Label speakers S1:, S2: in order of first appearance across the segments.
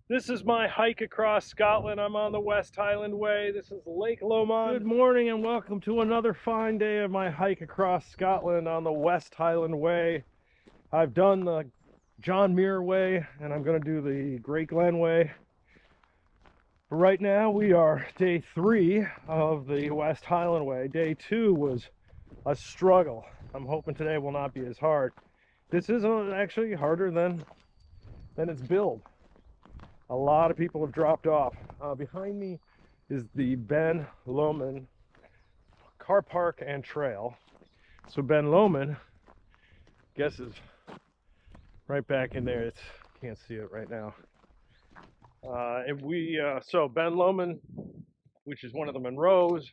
S1: This is my hike across Scotland. I'm on the West Highland Way. This is Lake Lomond. Good morning and welcome to another fine day of my hike across Scotland on the West Highland Way. I've done the John Muir Way and I'm going to do the Great Glen Way. Right now we are day 3 of the West Highland Way. Day 2 was a struggle. I'm hoping today will not be as hard. This is actually harder than its build. A lot of people have dropped off. Behind me is the Ben Lomond car park and trail. So Ben Lomond, guess, is right back in there. Can't see it right now. So Ben Lomond, which is one of the Monroes,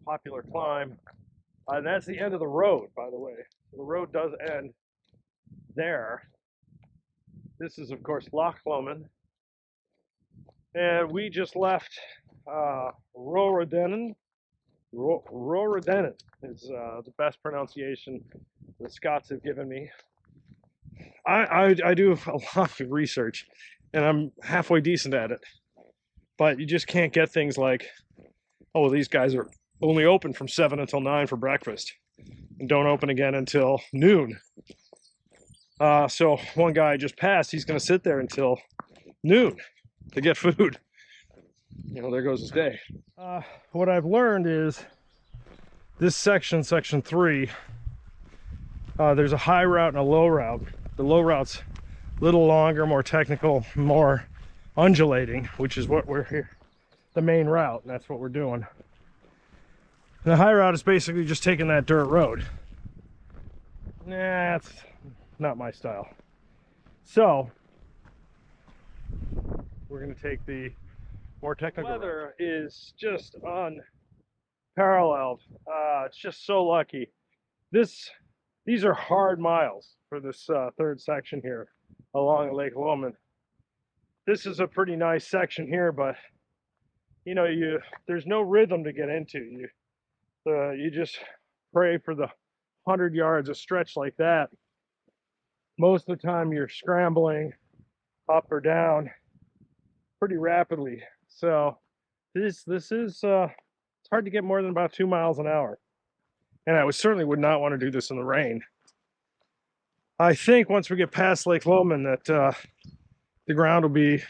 S1: popular climb. And that's the end of the road, by the way. So the road does end there. This is, of course, Loch Lomond. And we just left Rowardennan. Rowardennan is the best pronunciation the Scots have given me. I do a lot of research, and I'm halfway decent at it. But you just can't get things like, oh, well, these guys are only open from 7 until 9 for breakfast, and don't open again until noon. So one guy just passed. He's going to sit there until noon to get food. You know, there goes his day. What I've learned is this section 3, there's a high route and a low route. The low route's a little longer, more technical, more undulating, which is what we're here, the main route, and that's what we're doing. The high route is basically just taking that dirt road. Nah, that's not my style. So we're going to take the more technical weather route. Is just unparalleled. It's just so lucky. These are hard miles for this third section here along Lake Lomond. This is a pretty nice section here, but you know, there's no rhythm to get into. You just pray for the 100 yards of stretch like that. Most of the time you're scrambling up or down pretty rapidly. So this is it's hard to get more than about 2 miles an hour. And I certainly would not want to do this in the rain. I think once we get past Lake Lomond that the ground will be,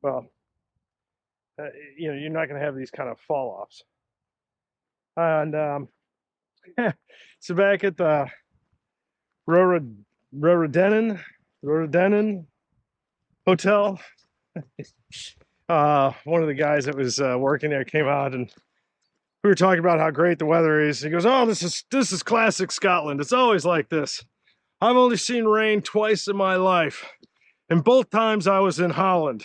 S1: well, you know, you're not going to have these kind of fall offs. And so back at the Rowardennan Hotel, one of the guys that was working there came out and we were talking about how great the weather is. He goes, "Oh, this is classic Scotland. It's always like this. I've only seen rain twice in my life, and both times I was in Holland."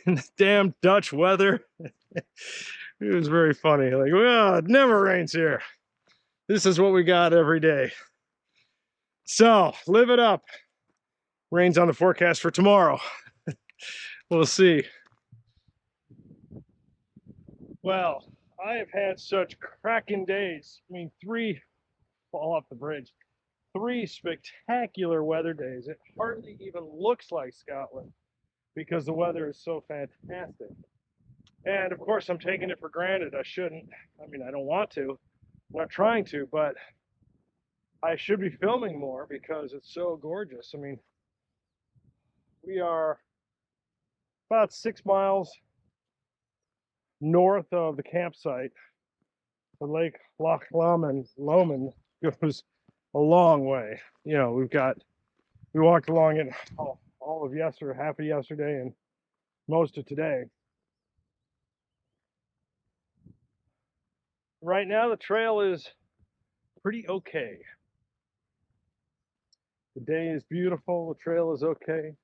S1: And the damn Dutch weather. It was very funny. Like, well, it never rains here. This is what we got every day. So, live it up. Rain's on the forecast for tomorrow. We'll see. Well, I have had such cracking days. I mean, 3 fall off the bridge. 3 spectacular weather days. It hardly even looks like Scotland because the weather is so fantastic. And of course, I'm taking it for granted. I shouldn't. I mean, I don't want to. I'm not trying to, but I should be filming more because it's so gorgeous. I mean, we are about 6 miles north of the campsite. The Lake Loch Lomond goes a long way. You know, we walked along it all of yesterday, half of yesterday, and most of today. Right now, the trail is pretty okay. The day is beautiful. The trail is okay.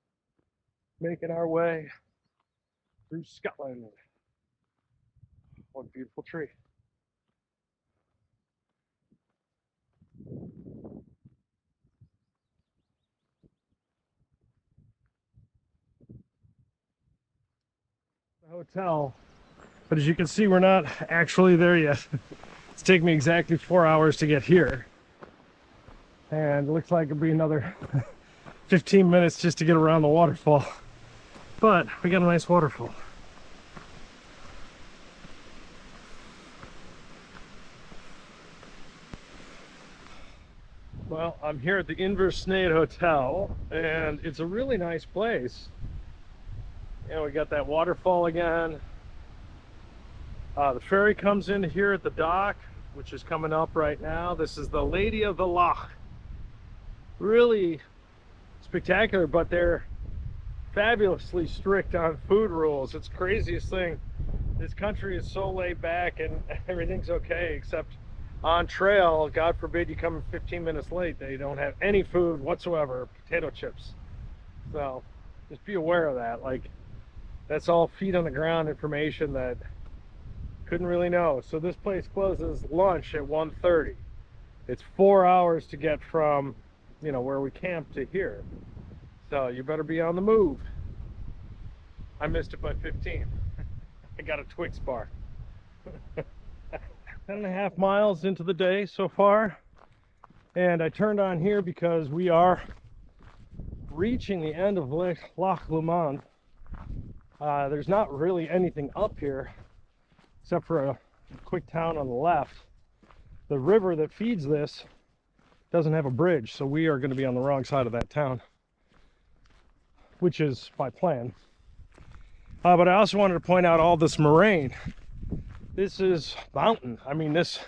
S1: Making our way through Scotland. What a beautiful tree. The hotel, but as you can see, we're not actually there yet. It's taken me exactly 4 hours to get here, and it looks like it'll be another 15 minutes just to get around the waterfall. but we got a nice waterfall. Well, I'm here at the Inversnaid Hotel, and it's a really nice place. You know, we got that waterfall again. The ferry comes in here at the dock, which is coming up right now. This is the Lady of the Loch. Really spectacular, but they're fabulously strict on food rules. It's the craziest thing. This country is so laid back and everything's okay, except on trail, God forbid you come 15 minutes late, they don't have any food whatsoever, potato chips. So just be aware of that. Like, that's all feet on the ground information that couldn't really know. So this place closes lunch at 1:30. It's 4 hours to get from, you know, where we camped to here. So you better be on the move. I missed it by 15. I got a Twix bar. 10.5 miles into the day so far, and I turned on here because we are reaching the end of Loch Lomond. There's not really anything up here except for a quick town on the left. The river that feeds this doesn't have a bridge, so we are going to be on the wrong side of that town, which is my plan. But I also wanted to point out all this moraine. This is mountain. I mean, this,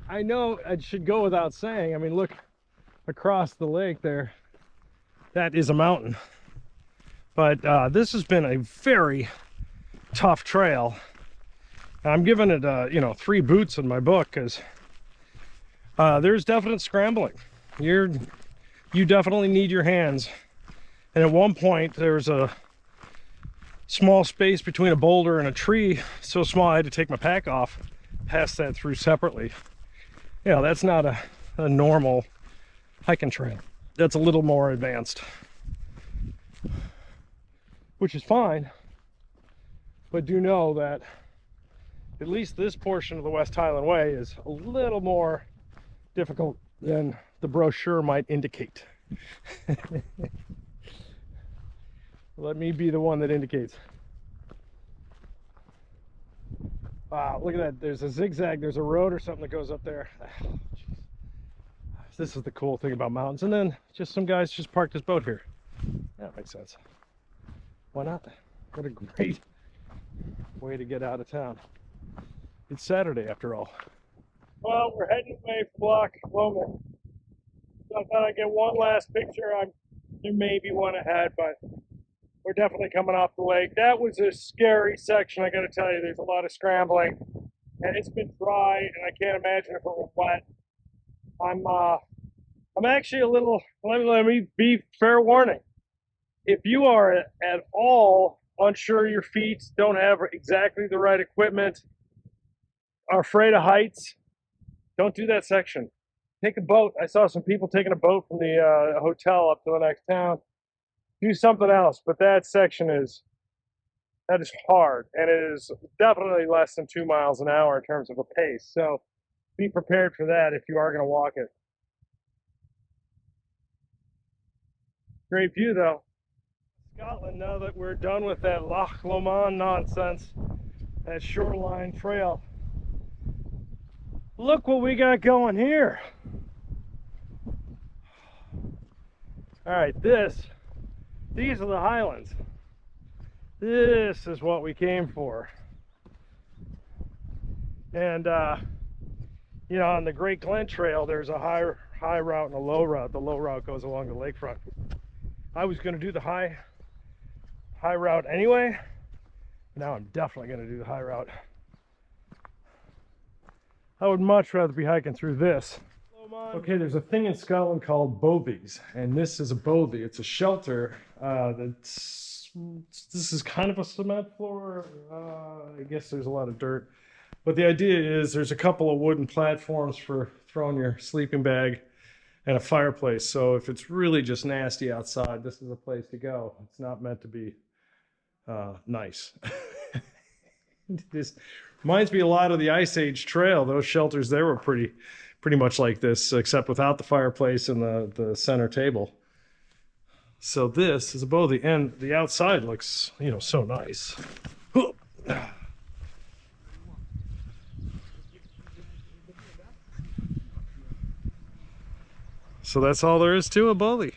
S1: I know it should go without saying. I mean, look across the lake there. That is a mountain. But this has been a very tough trail. I'm giving it, you know, 3 boots in my book, because there's definite scrambling. You definitely need your hands. And at one point, there's a small space between a boulder and a tree, so small I had to take my pack off, pass that through separately. You know, that's not a normal hiking trail. That's a little more advanced, which is fine, but do know that at least this portion of the West Highland Way is a little more difficult than the brochure might indicate. Let me be the one that indicates. Wow, look at that. There's a zigzag. There's a road or something that goes up there. Oh, this is the cool thing about mountains. And then just some guys just parked his boat here. Yeah, that makes sense. Why not? What a great way to get out of town. It's Saturday after all. Well, we're heading away from Loch Lomond. So I thought I'd get one last picture. There may be one ahead, but we're definitely coming off the lake. That was a scary section, I gotta tell you. There's a lot of scrambling, and it's been dry, and I can't imagine if it were wet. I'm actually a little, let me be fair warning. If you are at all unsure of your feet, don't have exactly the right equipment, are afraid of heights, don't do that section. Take a boat. I saw some people taking a boat from the hotel up to the next town. Do something else, but that section is hard, and it is definitely less than 2 miles an hour in terms of a pace. So be prepared for that if you are going to walk it. Great view though. Scotland, now that we're done with that Loch Lomond nonsense, that shoreline trail, look what we got going here. All right, these are the Highlands. This is what we came for. And you know, on the Great Glen Trail, there's a high route and a low route. The low route goes along the lakefront. I was going to do the high route anyway. Now I'm definitely going to do the high route. I would much rather be hiking through this. Okay, there's a thing in Scotland called bothies, and this is a bothy. It's a shelter this is kind of a cement floor. I guess there's a lot of dirt, but the idea is there's a couple of wooden platforms for throwing your sleeping bag and a fireplace. So if it's really just nasty outside, this is a place to go. It's not meant to be nice. This reminds me a lot of the Ice Age Trail. Those shelters there were pretty much like this, except without the fireplace and the center table. So this is a Bothy, and the outside looks, you know, so nice. So that's all there is to a Bothy.